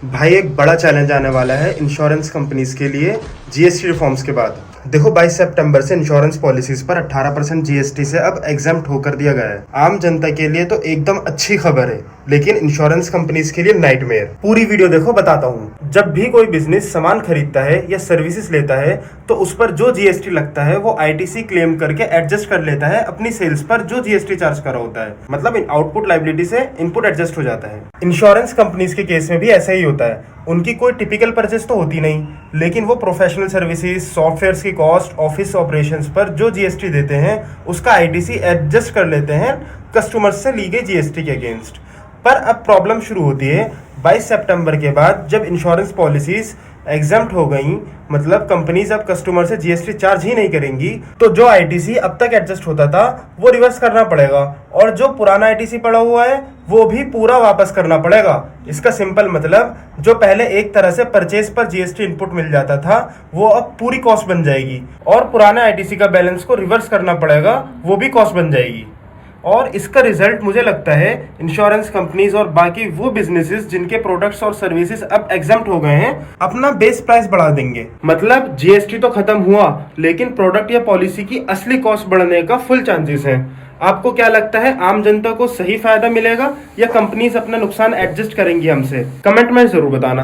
भाई एक बड़ा चैलेंज आने वाला है इंश्योरेंस कंपनीज के लिए जीएसटी रिफॉर्म्स के बाद। देखो 22 सितंबर से इंश्योरेंस पॉलिसीज पर 18% जीएसटी से अब एग्जम्प्ट होकर दिया गया है। आम जनता के लिए तो एकदम अच्छी खबर है, लेकिन इंश्योरेंस कंपनीज के लिए नाइटमेयर। पूरी वीडियो देखो, बताता हूँ। जब भी कोई बिजनेस सामान खरीदता है या सर्विसेज लेता है तो उस पर जो जीएसटी लगता है वो आईटीसी क्लेम करके एडजस्ट कर लेता है अपनी सेल्स पर जो जीएसटी चार्ज करा होता है। मतलब आउटपुट लायबिलिटी से इनपुट एडजस्ट हो जाता है। इंश्योरेंस कंपनीज के केस में भी ऐसा ही होता है। उनकी कोई टिपिकल परचेस तो होती नहीं, लेकिन वो प्रोफेशनल सर्विसेज, सॉफ्टवेयर की कॉस्ट, ऑफिस ऑपरेशंस पर जो जीएसटी देते हैं उसका आईटीसी एडजस्ट कर लेते हैं कस्टमर्स से ली गई जीएसटी के अगेंस्ट। पर अब प्रॉब्लम शुरू होती है 22 सितंबर के बाद, जब इंश्योरेंस पॉलिसीज एग्जम्प्ट हो गई, मतलब कंपनीज अब कस्टमर से जीएसटी चार्ज ही नहीं करेंगी, तो जो आईटीसी अब तक एडजस्ट होता था वो रिवर्स करना पड़ेगा, और जो पुराना आईटीसी पड़ा हुआ है वो भी पूरा वापस करना पड़ेगा। इसका सिंपल मतलब, जो पहले एक तरह से परचेज पर जीएसटी इनपुट मिल जाता था वो अब पूरी कॉस्ट बन जाएगी, और पुराने आईटीसी का बैलेंस को रिवर्स करना पड़ेगा, वो भी कॉस्ट बन जाएगी। और इसका रिजल्ट मुझे लगता है इंश्योरेंस कंपनीज और बाकी वो बिजनेसेस जिनके प्रोडक्ट्स और सर्विसेज अब एग्जम्प्ट हो गए हैं अपना बेस प्राइस बढ़ा देंगे। मतलब जीएसटी तो खत्म हुआ, लेकिन प्रोडक्ट या पॉलिसी की असली कॉस्ट बढ़ने का फुल चांसेस है। आपको क्या लगता है, आम जनता को सही फायदा मिलेगा या कंपनीज अपना नुकसान एडजस्ट करेंगी हमसे? कमेंट में जरूर बताना।